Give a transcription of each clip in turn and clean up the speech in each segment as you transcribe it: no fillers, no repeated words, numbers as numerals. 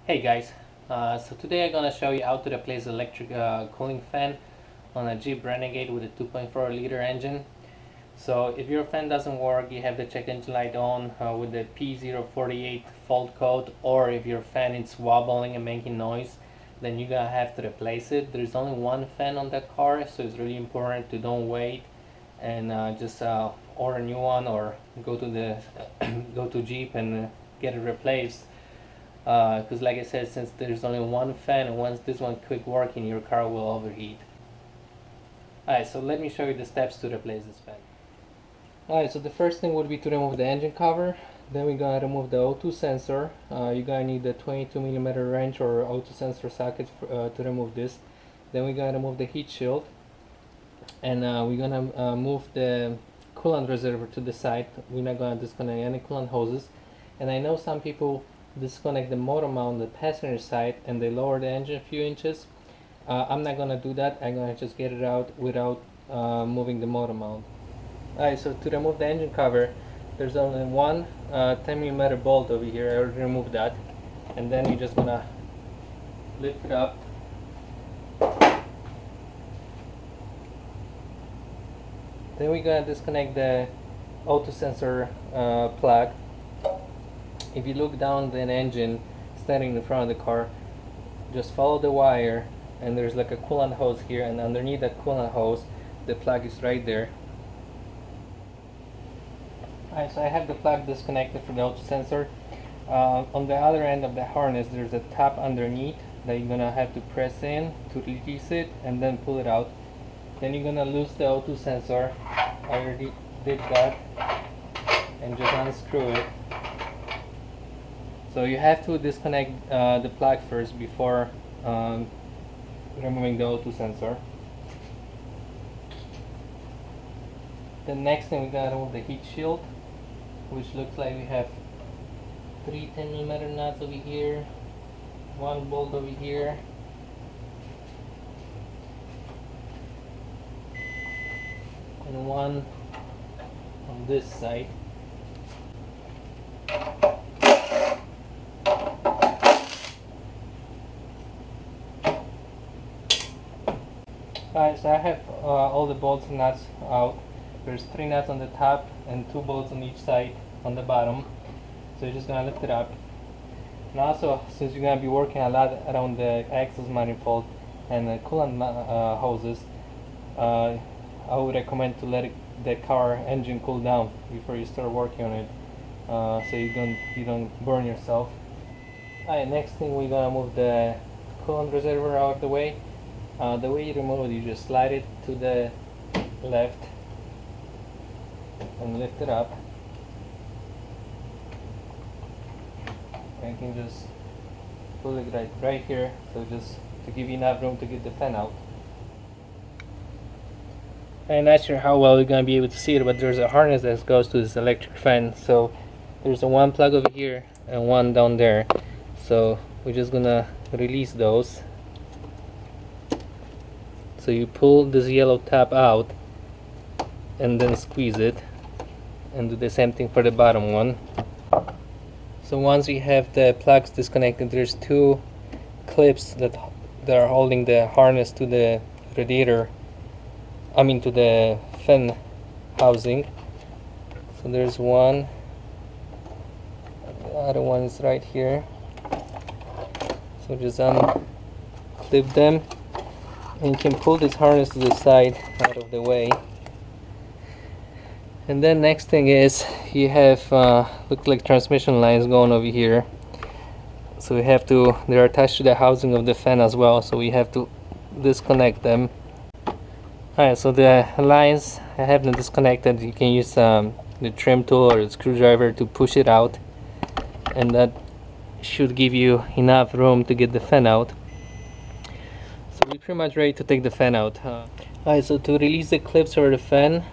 Hey guys, so today I'm gonna show you how to replace electric cooling fan on a Jeep Renegade with a 2.4 liter engine. So if your fan doesn't work, you have the check engine light on with the P048 fault code, or if your fan is wobbling and making noise, then you're gonna have to replace it. There's only one fan on that car, so it's really important to don't wait and just order a new one or go to the go to Jeep and get it replaced. Because like I said, since there's only one fan, and once this one quit working, your car will overheat. Alright, so let me show you the steps to replace this fan. Alright, so the first thing would be to remove the engine cover. Then we're gonna remove the O2 sensor. You're gonna need the 22mm wrench or O2 sensor socket to remove this. Then we're gonna remove the heat shield, and we're gonna move the coolant reservoir to the side. We're not gonna disconnect any coolant hoses. And I know some people disconnect the motor mount on the passenger side and they lower the engine a few inches. I'm not gonna do that. I'm gonna just get it out without moving the motor mount. Alright, so to remove the engine cover, there's only one 10mm bolt over here. I already removed that, and then you're just gonna lift it up. Then we're gonna disconnect the auto sensor plug. If you look down the engine standing in front of the car, just follow the wire, and there's like a coolant hose here, and underneath that coolant hose the plug is right there. Alright, so I have the plug disconnected from the auto sensor. On the other end of the harness there's a tab underneath that you're gonna have to press in to release it and then pull it out. Then you're gonna loose the auto sensor. I already did that, and just unscrew it. So you have to disconnect the plug first before removing the O2 sensor. The next thing, we gotta remove the heat shield, which looks like we have 3 10mm nuts over here, one bolt over here, and one on this side. Alright, so I have all the bolts and nuts out. There's 3 nuts on the top and 2 bolts on each side on the bottom. So you're just gonna lift it up. And also, since you're gonna be working a lot around the exhaust manifold and the coolant hoses, I would recommend to let the car engine cool down before you start working on it, so you don't burn yourself. Alright, next thing, we're gonna move the coolant reservoir out of the way. The way you remove it, you just slide it to the left and lift it up. And you can just pull it right here, so just to give you enough room to get the fan out. I'm not sure how well you're going to be able to see it, but there's a harness that goes to this electric fan. So there's a one plug over here and one down there. So we're just going to release those. So you pull this yellow tab out and then squeeze it, and do the same thing for the bottom one. So once we have the plugs disconnected, there's 2 clips that are holding the harness to the radiator, to the fan housing. So there's one, the other one is right here. So just unclip them, and you can pull this harness to the side out of the way. And then next thing is, you have look like transmission lines going over here. So we have to, they're attached to the housing of the fan as well, so we have to disconnect them. Alright, so the lines, I have them disconnected. You can use the trim tool or the screwdriver to push it out, and that should give you enough room to get the fan out. So we're pretty much ready to take the fan out. Alright, so to release the clips for the fan,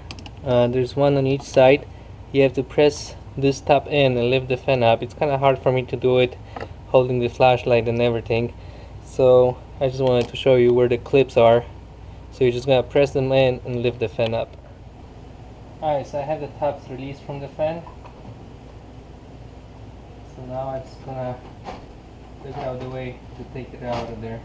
there's one on each side. You have to press this tab in and lift the fan up. It's kind of hard for me to do it holding the flashlight and everything, so I just wanted to show you where the clips are. So you're just gonna press them in and lift the fan up. Alright, so I have the tabs released from the fan. So now I'm just gonna Look out the way to take it out of there.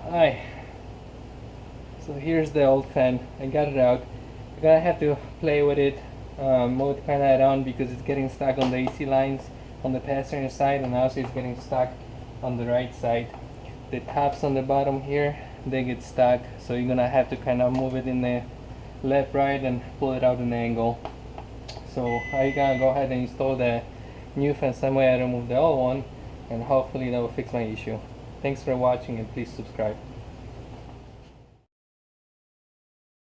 Alright, so here's the old fan. I got it out. I'm gonna have to play with it, move it kinda around because it's getting stuck on the AC lines on the passenger side, and also it's getting stuck on the right side. The tabs on the bottom here, they get stuck, so you're gonna have to kind of move it in the left, right, and pull it out an angle. So I'm gonna go ahead and install the new fan somewhere. I remove the old one, and hopefully that will fix my issue. Thanks for watching, and please subscribe.